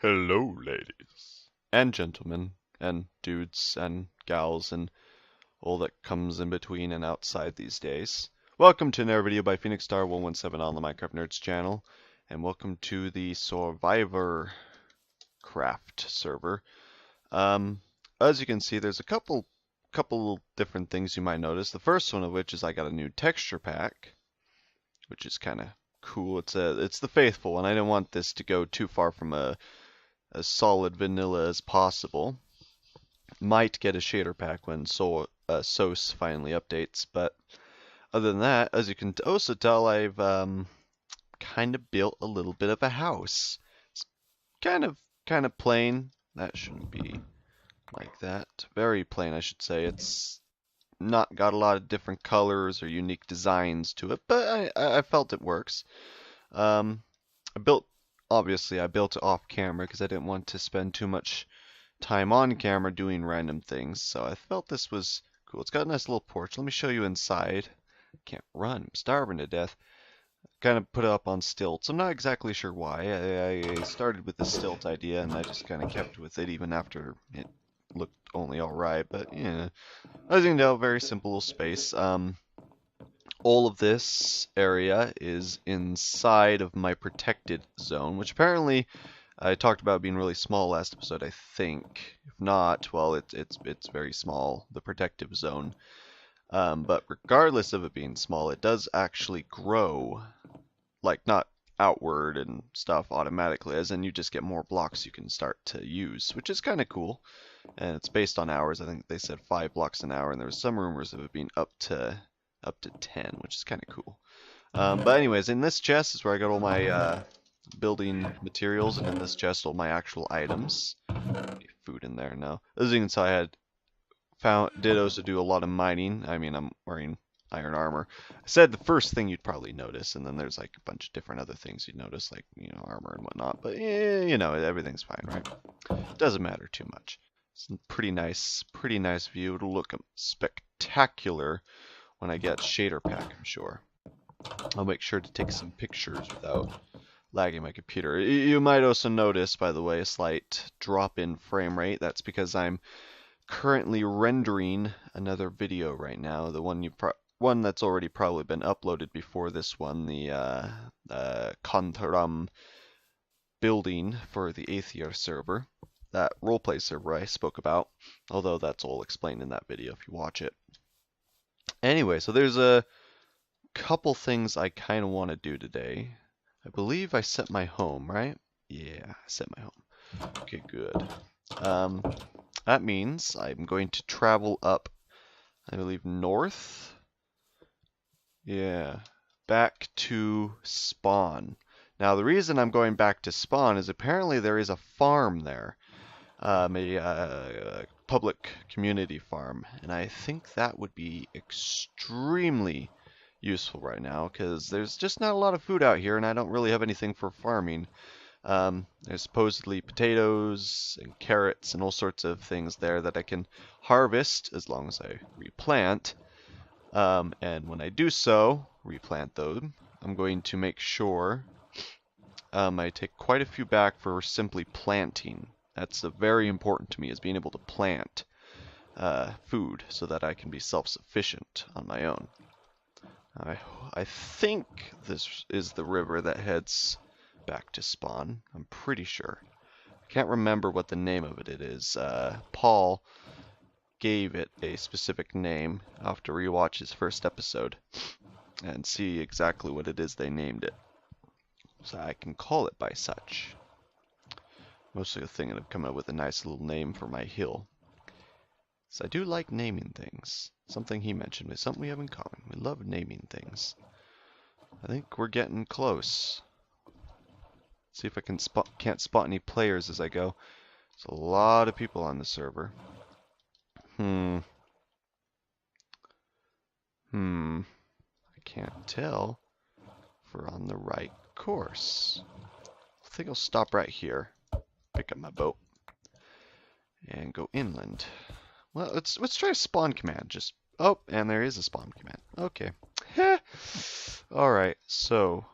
Hello, ladies and gentlemen, and dudes and gals, and all that comes in between and outside these days. Welcome to another video by Phoenix Star 117 on the Minecraft Nerds channel, and welcome to the SoarvivorCraft server. As you can see, there's a couple different things you might notice. The first one of which is I got a new texture pack, which is kind of cool. It's the faithful one. I didn't want this to go too far from as solid vanilla as possible. Might get a shader pack when SOS finally updates, but other than that, as you can also tell, I've kind of built a little bit of a house. It's kind of plain. That shouldn't be like that. Very plain, I should say. It's not got a lot of different colors or unique designs to it, but I felt it works. Obviously, I built it off camera because I didn't want to spend too much time on camera doing random things, so I felt this was cool. It's got a nice little porch. Let me show you inside. Can't run. I'm starving to death. Kind of put it up on stilts. I'm not exactly sure why. I started with the stilt idea, and I just kind of kept with it even after it looked only alright, but yeah. As you can tell, very simple little space. All of this area is inside of my protected zone, which apparently I talked about being really small last episode, I think. If not, well, it's very small, the protective zone. But regardless of it being small, it does actually grow, like not outward and stuff automatically, as in you just get more blocks you can start to use, which is kind of cool. And it's based on hours. I think they said 5 blocks an hour, and there was some rumors of it being up to 10, which is kind of cool. But anyways, in this chest is where I got all my building materials, and in this chest all my actual items. Food in there now. As you can see, did also do a lot of mining. I mean, I'm wearing iron armor. I said the first thing you'd probably notice, and then there's like a bunch of different other things you'd notice, like, you know, armor and whatnot. But everything's fine, right? Doesn't matter too much. It's a pretty nice view. It'll look spectacular when I get shader pack, I'm sure. I'll make sure to take some pictures without lagging my computer. You might also notice, by the way, a slight drop in frame rate. That's because I'm currently rendering another video right now. The one that's already probably been uploaded before this one, the Kantaram building for the 8th year server. That roleplay server I spoke about, although that's all explained in that video if you watch it. Anyway, so there's a couple things I kind of want to do today. I believe I set my home, right? Yeah, I set my home. Okay, good. That means I'm going to travel up, I believe, north. Yeah, back to spawn. Now, the reason I'm going back to spawn is apparently there is a farm there. A public community farm, and I think that would be extremely useful right now because there's just not a lot of food out here, and I don't really have anything for farming. There's supposedly potatoes and carrots and all sorts of things there that I can harvest as long as I replant. And when I do so, replant them, I'm going to make sure I take quite a few back for simply planting. That's very important to me, is being able to plant food so that I can be self-sufficient on my own. I think this is the river that heads back to spawn. I'm pretty sure. I can't remember what the name of it is. Paul gave it a specific name. I'll have to rewatch his first episode and see exactly what it is they named it, so I can call it by such. Mostly thinking of coming up with a nice little name for my hill. So I do like naming things. Something he mentioned is something we have in common. We love naming things. I think we're getting close. See if I can't spot any players as I go. There's a lot of people on the server. I can't tell if we're on the right course. I think I'll stop right here. Pick up my boat and go inland. Well, let's try a spawn command. And there is a spawn command. Okay. All right. So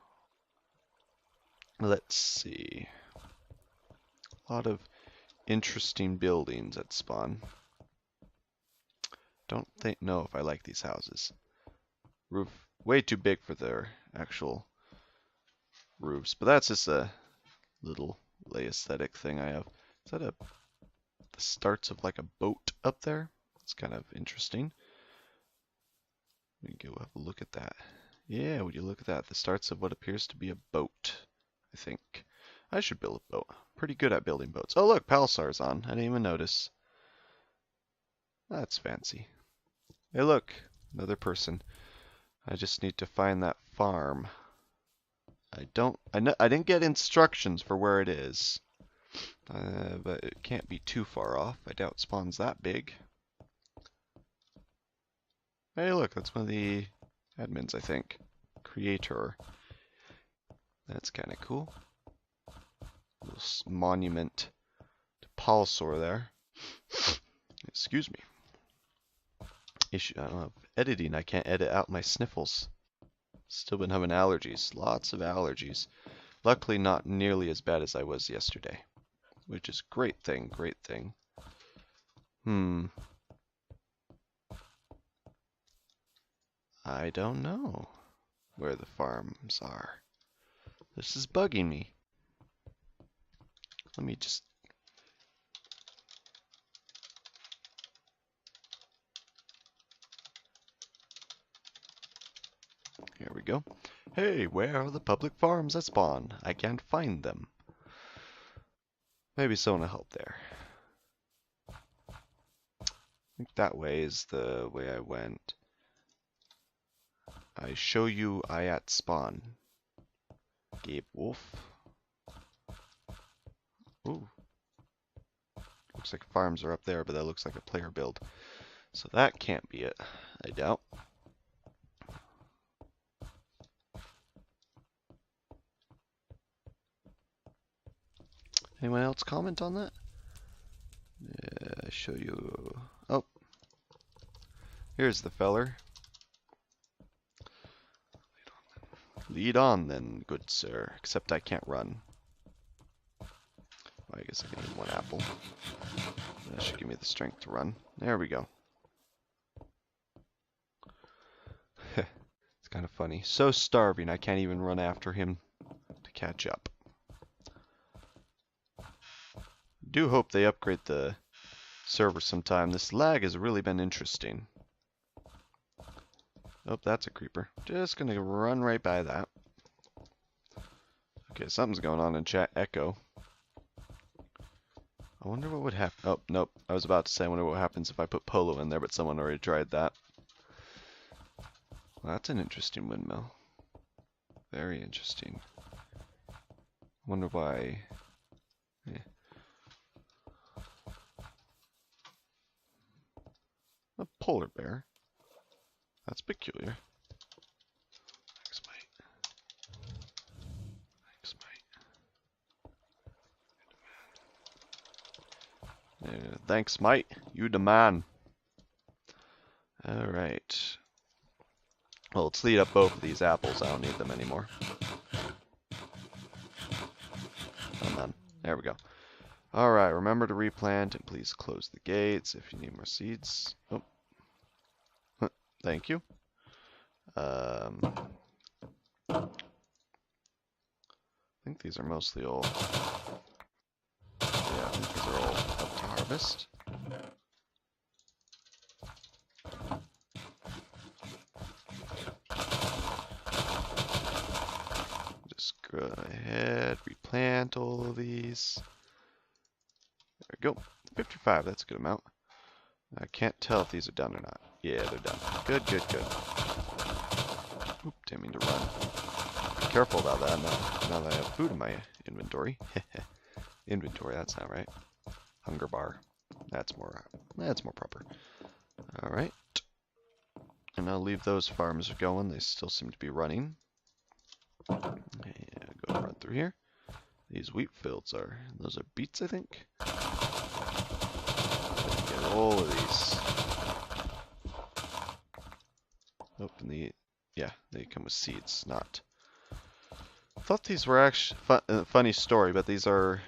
let's see. A lot of interesting buildings at spawn. Don't know if I like these houses. Roof way too big for their actual roofs, but that's just a little aesthetic thing I have. Is that the starts of like a boat up there? It's kind of interesting. We can go have a look at that. Yeah, would you look at that? The starts of what appears to be a boat, I think. I should build a boat. Pretty good at building boats. Oh look, Palisar's on. I didn't even notice. That's fancy. Hey look, another person. I just need to find that farm. I didn't get instructions for where it is. But it can't be too far off. I doubt spawn's that big. Hey look, that's one of the admins, I think. Creator. That's kind of cool. Little monument to Palisar there. Excuse me. I don't have editing. I can't edit out my sniffles. Still been having allergies. Lots of allergies. Luckily not nearly as bad as I was yesterday. Which is great thing, great thing. I don't know where the farms are. This is bugging me. Let me just... Here we go. Hey, where are the public farms that spawn? I can't find them. Maybe someone will help there. I think that way is the way I went. I show you I at spawn. Gabe Wolf. Ooh. Looks like farms are up there, but that looks like a player build. So that can't be it, I doubt. Anyone else comment on that? Yeah, I show you. Oh. Here's the feller. Lead on then, good sir. Except I can't run. Well, I guess I can eat one apple. That should give me the strength to run. There we go. It's kind of funny. So starving, I can't even run after him to catch up. Do hope they upgrade the server sometime. This lag has really been interesting. Oh, that's a creeper. Just gonna run right by that. Okay, something's going on in chat. Echo. I wonder what would happen. Oh, nope. I was about to say I wonder what happens if I put Polo in there, but someone already tried that. Well, that's an interesting windmill. Very interesting. I wonder why. Yeah. A polar bear. That's peculiar. Thanks, mate. Thanks, mate. Thanks, mate. You the man. Alright. Well, let's lead up both of these apples. I don't need them anymore. Oh, man. There we go. Alright, remember to replant and please close the gates if you need more seeds. Oh. Thank you. I think these are mostly all... Yeah, I think these are all up to harvest. Just go ahead, replant all of these. There we go. 55, that's a good amount. I can't tell if these are done or not. Yeah, they're done. Good, good, good. Oop, didn't mean to run. Be careful about that now that I have food in my inventory. Inventory, that's not right. Hunger bar. That's more proper. Alright. And I'll leave those farms going. They still seem to be running. And go run through here. These wheat fields those are beets, I think. Get all of these. Open yeah, they come with seeds, not. I thought these were actually funny story, but these are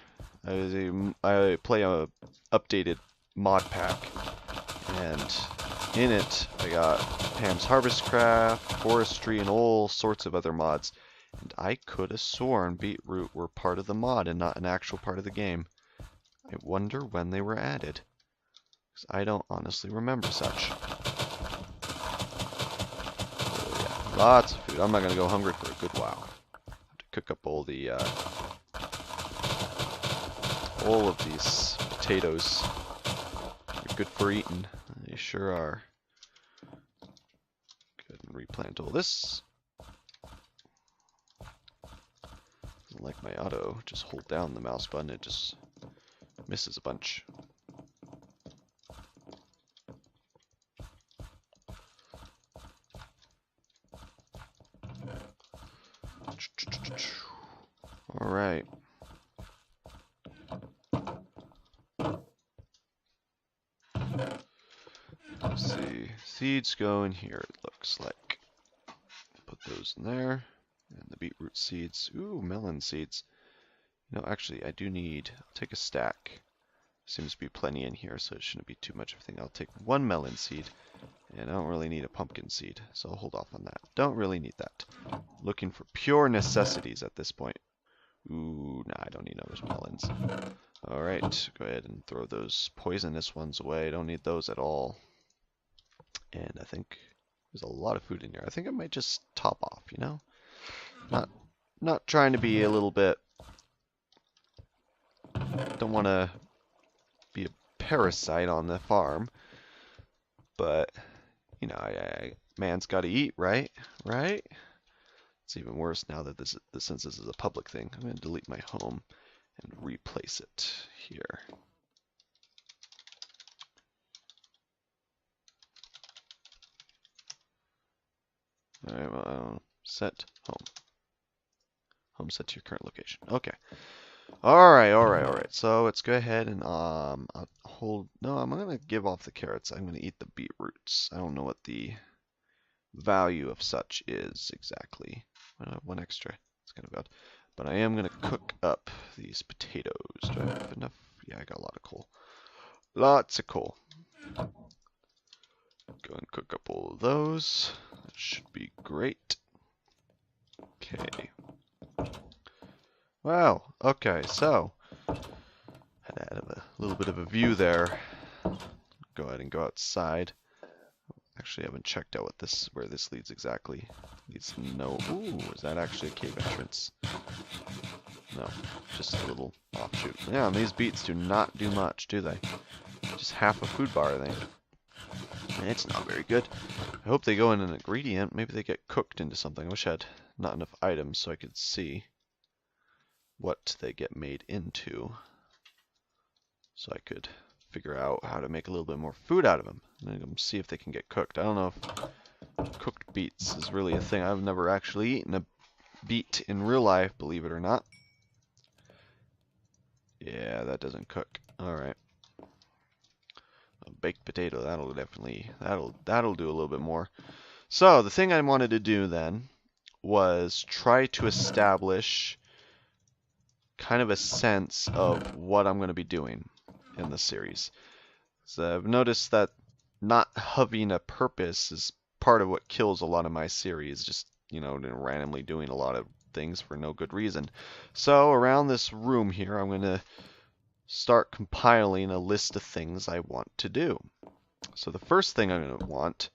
I play a updated mod pack, and in it I got Pam's SoarvivorCraft, forestry, and all sorts of other mods. And I could have sworn beetroot were part of the mod and not an actual part of the game. I wonder when they were added, because I don't honestly remember such. Oh yeah, lots of food. I'm not gonna go hungry for a good while. I have to cook up all of these potatoes. They're good for eating. They sure are. Go ahead and replant all this. Doesn't like my auto. Just hold down the mouse button. It just misses a bunch. All right. Let's see. Seeds go in here, it looks like. Put those in there. And the beetroot seeds. Ooh, melon seeds. You know, actually, I do need... I'll take a stack. Seems to be plenty in here, so it shouldn't be too much of a thing. I'll take one melon seed. And I don't really need a pumpkin seed, so I'll hold off on that. Don't really need that. Looking for pure necessities at this point. Ooh, nah, I don't need those melons. Alright, go ahead and throw those poisonous ones away. Don't need those at all. And I think there's a lot of food in here. I think I might just top off, you know? Not trying to be a little bit... Don't want to be a parasite on the farm. But, you know, man's got to eat, right? Right? It's even worse now that since this is a public thing. I'm going to delete my home and replace it here. All right, well, set home. Home set to your current location. Okay. All right. So let's go ahead and I'll hold. No, I'm gonna give off the carrots. I'm gonna eat the beetroots. I don't know what the value of such is exactly. One extra. It's kind of odd. But I am gonna cook up these potatoes. Do I have enough? Yeah, I got a lot of coal. Lots of coal. Go and cook up all of those. That should be great. Okay. Wow. Okay, so had to add a little bit of a view there. Go ahead and go outside. Actually, I haven't checked out where this leads exactly. Leads to no. Ooh, is that actually a cave entrance? No, just a little offshoot. Yeah, and these beets do not do much, do they? Just half a food bar, I think. It's not very good. I hope they go in an ingredient. Maybe they get cooked into something. I wish I had not enough items so I could see what they get made into, so I could figure out how to make a little bit more food out of them and see if they can get cooked. I don't know if cooked beets is really a thing. I've never actually eaten a beet in real life, believe it or not. Yeah, that doesn't cook. All right. A baked potato, that'll definitely that'll do a little bit more. So the thing I wanted to do then was try to establish kind of a sense of what I'm going to be doing in the series. So I've noticed that not having a purpose is part of what kills a lot of my series, just, you know, randomly doing a lot of things for no good reason. So around this room here, I'm going to start compiling a list of things I want to do. So the first thing I'm going to want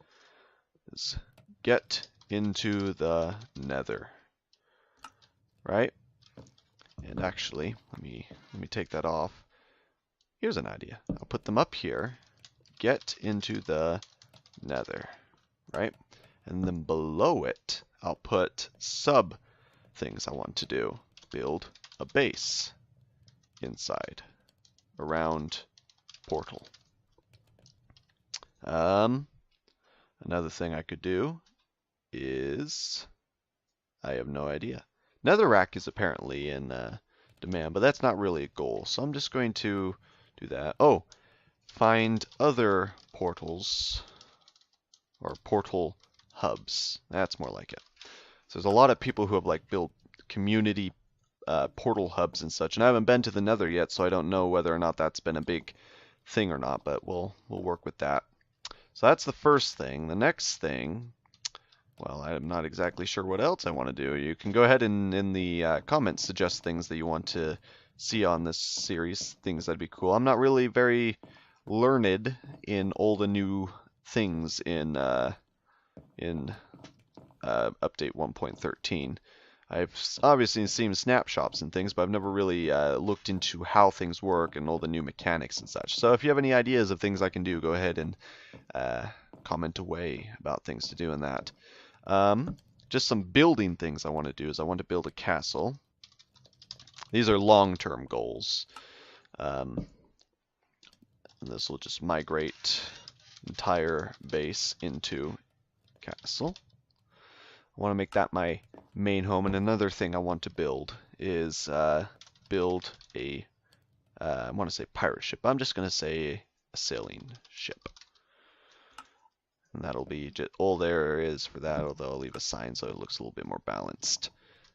is get into the Nether, right? And actually, let me take that off. Here's an idea. I'll put them up here. Get into the Nether, right? And then below it, I'll put sub things I want to do. Build a base inside, around portal. Another thing I could do is, I have no idea. Netherrack is apparently in demand, but that's not really a goal. So I'm just going to do that. Oh, find other portals or portal hubs. That's more like it. So there's a lot of people who have like built community portal hubs and such. And I haven't been to the Nether yet, so I don't know whether or not that's been a big thing or not. But we'll work with that. So that's the first thing. The next thing, well, I'm not exactly sure what else I want to do. You can go ahead and in the comments suggest things that you want to see on this series, things that'd be cool. I'm not really very learned in all the new things in update 1.13. I've obviously seen snapshots and things, but I've never really looked into how things work and all the new mechanics and such. So if you have any ideas of things I can do, go ahead and comment away about things to do in that. Just some building things I want to do is I want to build a castle. These are long-term goals. And this will just migrate entire base into castle. I want to make that my main home. And another thing I want to build is build a, I want to say pirate ship. I'm just going to say a sailing ship. And that'll be just all there is for that, although I'll leave a sign so it looks a little bit more balanced.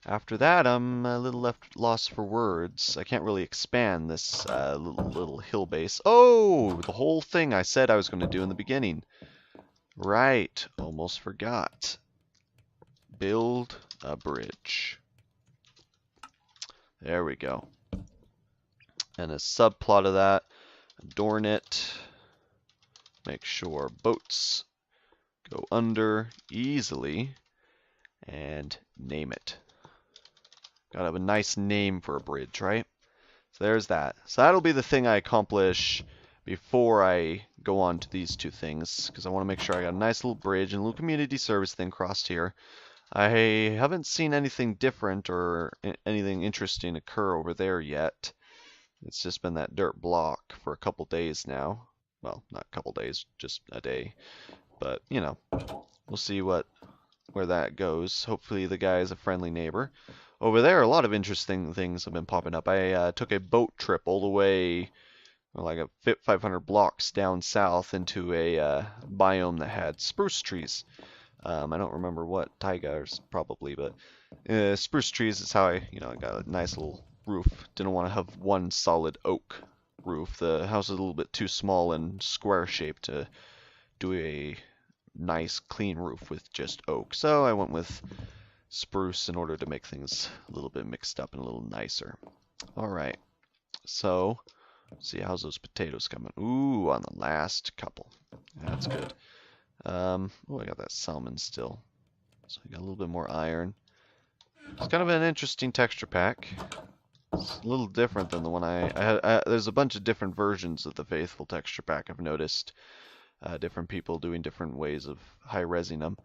After that, I'm a little lost for words. I can't really expand this little hill base. Oh, the whole thing I said I was going to do in the beginning. Right, almost forgot. Build a bridge. There we go. And a subplot of that, adorn it. Make sure boats go under easily, and name it. Gotta have a nice name for a bridge, right? So there's that. So that'll be the thing I accomplish before I go on to these two things, because I want to make sure I got a nice little bridge and a little community service thing crossed here. I haven't seen anything different or anything interesting occur over there yet. It's just been that dirt block for a couple days now. Well, not a couple days, just a day. But, you know, we'll see where that goes. Hopefully the guy is a friendly neighbor. Over there, a lot of interesting things have been popping up. I took a boat trip all the way, like a 500 blocks down south into a biome that had spruce trees. I don't remember what, taigars probably, but spruce trees is how I got a nice little roof. Didn't want to have one solid oak roof. The house is a little bit too small and square shaped to do a nice clean roof with just oak. So I went with spruce in order to make things a little bit mixed up and a little nicer. Alright, so let's see, how's those potatoes coming? Ooh, on the last couple. That's good. Oh, I got that salmon still. So I got a little bit more iron. It's kind of an interesting texture pack. It's a little different than the one I had. There's a bunch of different versions of the Faithful texture pack I've noticed. Different people doing different ways of high-resing them.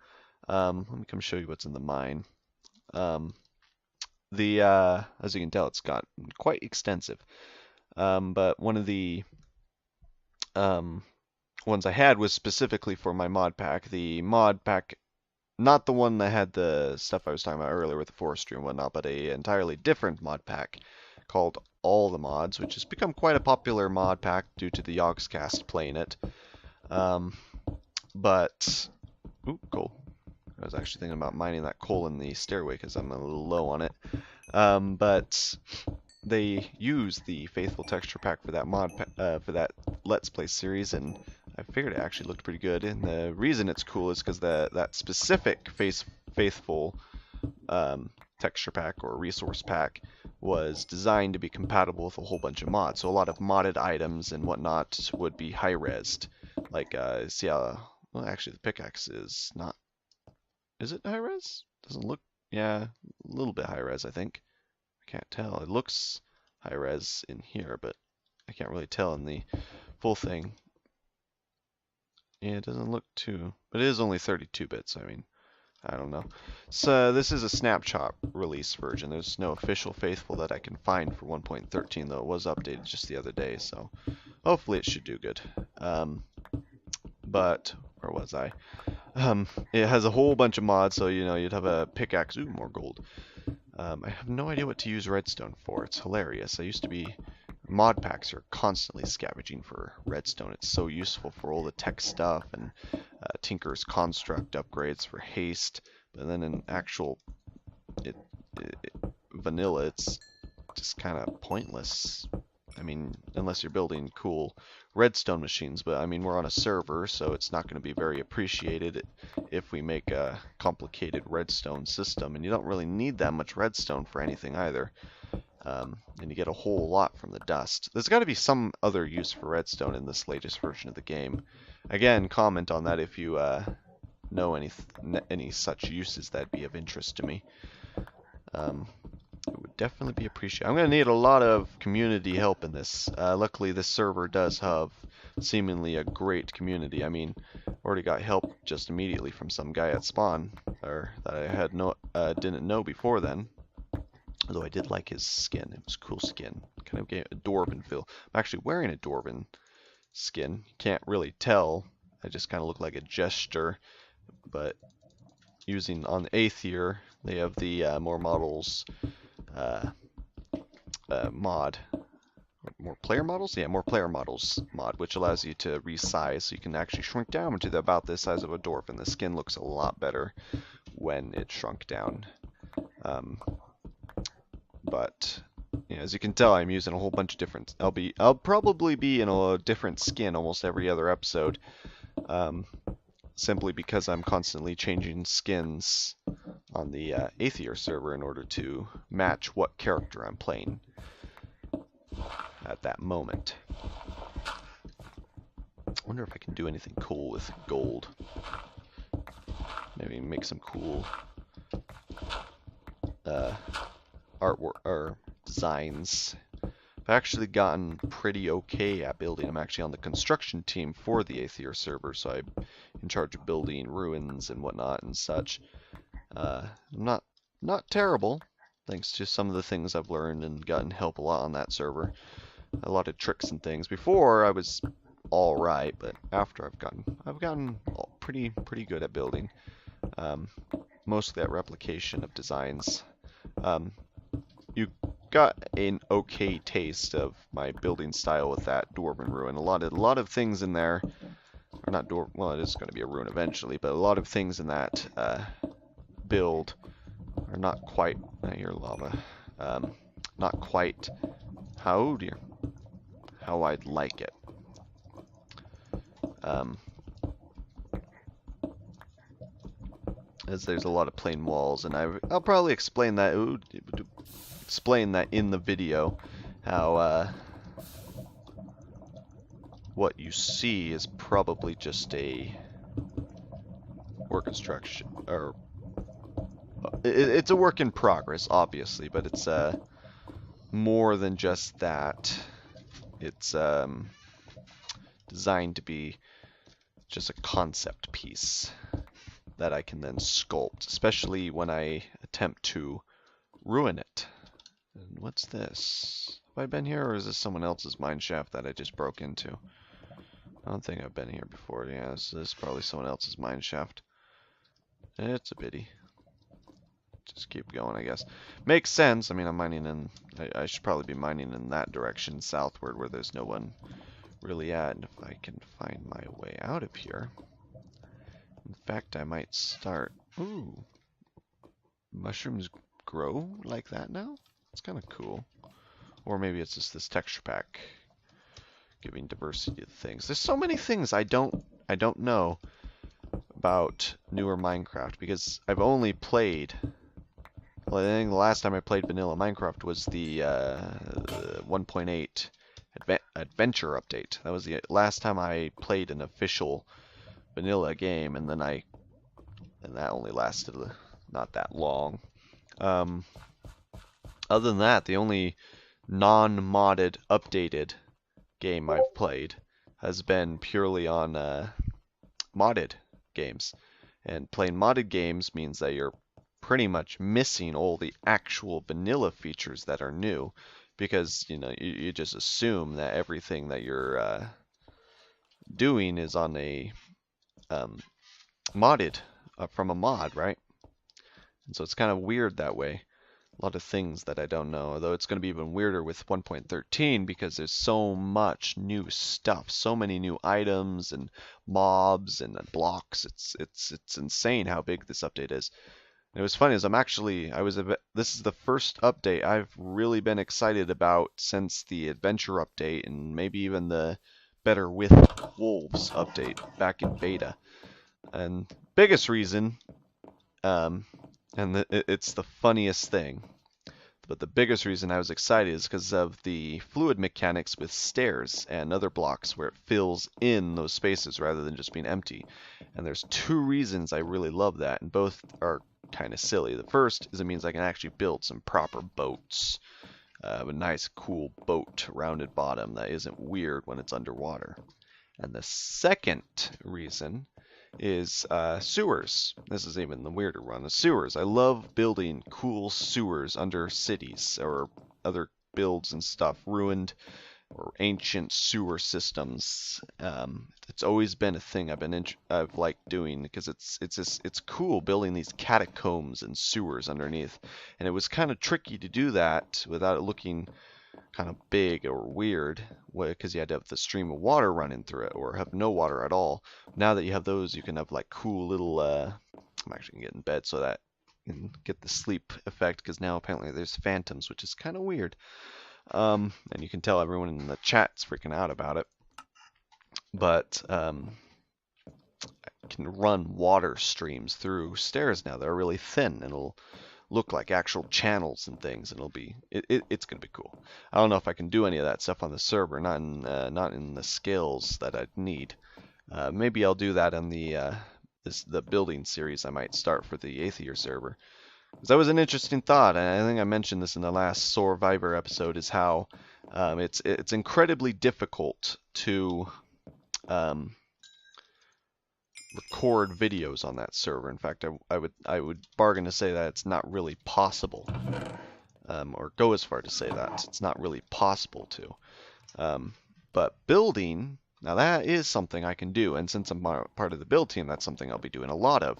Let me come show you what's in the mine. As you can tell, it's got quite extensive. But one of the ones I had was specifically for my mod pack. The mod pack, not the one that had the stuff I was talking about earlier with the forestry and whatnot, but a entirely different mod pack called All the Mods, which has become quite a popular mod pack due to the Yogscast playing it. But, ooh, coal. I was actually thinking about mining that coal in the stairway because I'm a little low on it. But they use the Faithful texture pack for that for that Let's Play series, and I figured it actually looked pretty good. And the reason it's cool is because that specific Faithful texture pack or resource pack was designed to be compatible with a whole bunch of mods. So a lot of modded items and whatnot would be high-resed. Like, see how, well, actually the pickaxe is not, is it high-res? Doesn't look, yeah, a little bit high-res, I think. I can't tell. It looks high-res in here, but I can't really tell in the full thing. Yeah, it doesn't look too, but it is only 32 bits, I mean, I don't know. So this is a snapshot release version. There's no official Faithful that I can find for 1.13, though it was updated just the other day, so hopefully it should do good. But where was I? It has a whole bunch of mods, so you'd have a pickaxe. Ooh, more gold. I have no idea what to use redstone for. It's hilarious. I used to be mod packs are constantly scavenging for redstone. It's so useful for all the tech stuff and Tinker's construct upgrades for haste. But then in actual vanilla, it's just kind of pointless. I mean, unless you're building cool redstone machines, but I mean, we're on a server, so it's not going to be very appreciated if we make a complicated redstone system, and you don't really need that much redstone for anything either. And you get a whole lot from the dust. There's got to be some other use for redstone in this latest version of the game. Again, comment on that if you know any such uses that'd be of interest to me. It would definitely be appreciated. I'm going to need a lot of community help in this. Luckily, this server does have seemingly a great community. I mean, already got help just immediately from some guy at spawn, or that I had didn't know before then. Although I did like his skin. It was a cool skin. Kind of gave a Dwarven feel. I'm actually wearing a Dwarven skin. You can't really tell. I just kind of look like a jester. But using on the Aether, they have the more models mod. More player models? Yeah, more player models mod, which allows you to resize, so you can actually shrink down to about the size of a dwarf, and the skin looks a lot better when it's shrunk down. But you know, as you can tell, I'm using a whole bunch of different. I'll probably be in a different skin almost every other episode, simply because I'm constantly changing skins on the Aether server in order to match what character I'm playing at that moment. I wonder if I can do anything cool with gold. Maybe make some cool artwork or designs. I've actually gotten pretty okay at building. I'm actually on the construction team for the Aether server, so I'm in charge of building ruins and whatnot and such. Not terrible, thanks to some of the things I've learned and gotten help a lot on that server. A lot of tricks and things. Before I was all right, but after I've gotten pretty good at building. Mostly at replication of designs. You got an okay taste of my building style with that Dwarven ruin. A lot of things in there, or not Dwarven. Well, it is going to be a ruin eventually, but a lot of things in that build are not quite. I hear lava. Not quite. How dear. How I'd like it. As there's a lot of plain walls, and I'll probably explain that. Explain that in the video. How what you see is probably just a work instruction, or it's a work in progress, obviously, but it's more than just that. It's designed to be just a concept piece that I can then sculpt, especially when I attempt to ruin it. And what's this? Have I been here, or is this someone else's mine shaft that I just broke into? I don't think I've been here before. Yeah, this is probably someone else's mine shaft. It's a pity. Just keep going, I guess. Makes sense. I mean, I'm mining in... I should probably be mining in that direction, southward, where there's no one really at. And if I can find my way out of here... In fact, I might start... Ooh. Mushrooms grow like that now? It's kind of cool. Or maybe it's just this texture pack giving diversity to things. There's so many things I don't know about newer Minecraft, because I've only played... Well, I think the last time I played vanilla Minecraft was the 1.8 adventure update. That was the last time I played an official vanilla game, and then that only lasted not that long. Other than that, the only non-modded updated game I've played has been purely on modded games. And playing modded games means that you're pretty much missing all the actual vanilla features that are new, because you know you just assume that everything that you're doing is on a modded from a mod, right? And so it's kind of weird that way. A lot of things that I don't know, although it's going to be even weirder with 1.13 because there's so much new stuff, so many new items and mobs and blocks. It's insane how big this update is. And it was funny as this is the first update I've really been excited about since the adventure update and maybe even the Better with Wolves update back in beta. And biggest reason, it's the funniest thing, but the biggest reason I was excited is because of the fluid mechanics with stairs and other blocks where it fills in those spaces rather than just being empty. And there's two reasons I really love that, and both are kind of silly. The first is it means I can actually build some proper boats. A nice, cool boat, rounded bottom that isn't weird when it's underwater. And the second reason is sewers. This is even the weirder one. The sewers. I love building cool sewers under cities or other builds and stuff. Ruined or ancient sewer systems. It's always been a thing I've liked doing because it's cool building these catacombs and sewers underneath. And it was kind of tricky to do that without it looking kind of big or weird, because you had to have the stream of water running through it or have no water at all. Now that you have those, you can have like cool little I'm actually gonna get in bed so that you can get the sleep effect, because now apparently there's phantoms, which is kind of weird. And you can tell everyone in the chat's freaking out about it. But I can run water streams through stairs now that are really thin, and it'll look like actual channels and things, and it's gonna be cool. I don't know if I can do any of that stuff on the server, not in the skills that I'd need. Maybe I'll do that on the building series I might start for the Aether server. Because that was an interesting thought, and I think I mentioned this in the last Soarvivor episode, is how it's incredibly difficult to record videos on that server. In fact, I would bargain to say that it's not really possible, or go as far to say that it's not really possible to. But building, now that is something I can do, and since I'm part of the build team, that's something I'll be doing a lot of.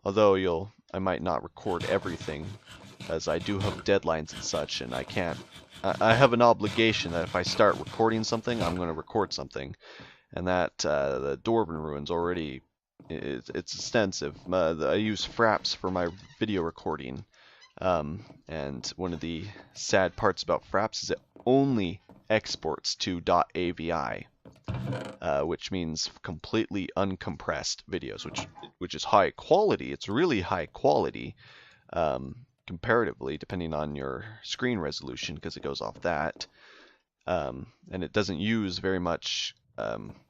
Although I might not record everything, as I do have deadlines and such, and I can't. I have an obligation that if I start recording something, I'm going to record something. And that the Dwarven Ruins already, it's extensive. I use Fraps for my video recording, and one of the sad parts about Fraps is it only exports to .avi, which means completely uncompressed videos, which is high quality. It's really high quality, comparatively, depending on your screen resolution, because it goes off that, and it doesn't use very much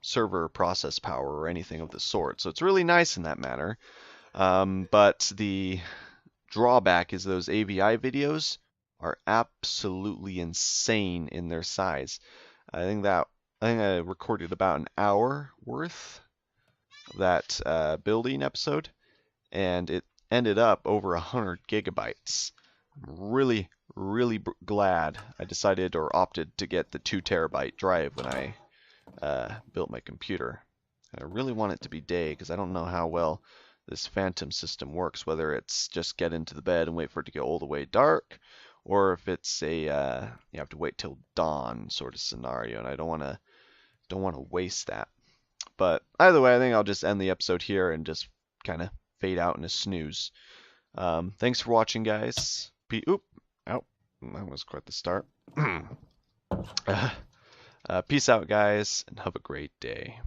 server process power or anything of the sort. So it's really nice in that manner. But the drawback is those AVI videos are absolutely insane in their size. I think I recorded about an hour worth of that building episode, and it ended up over 100 gigabytes. I'm really glad I decided or opted to get the 2 terabyte drive when I built my computer. And I really want it to be day, because I don't know how well this phantom system works, whether it's just get into the bed and wait for it to get all the way dark, or if it's a you have to wait till dawn sort of scenario, and I don't want to waste that. But either way, I think I'll just end the episode here and just kind of fade out in a snooze. Thanks for watching, guys. Oop, out. That was quite the start. Peace out, guys, and have a great day.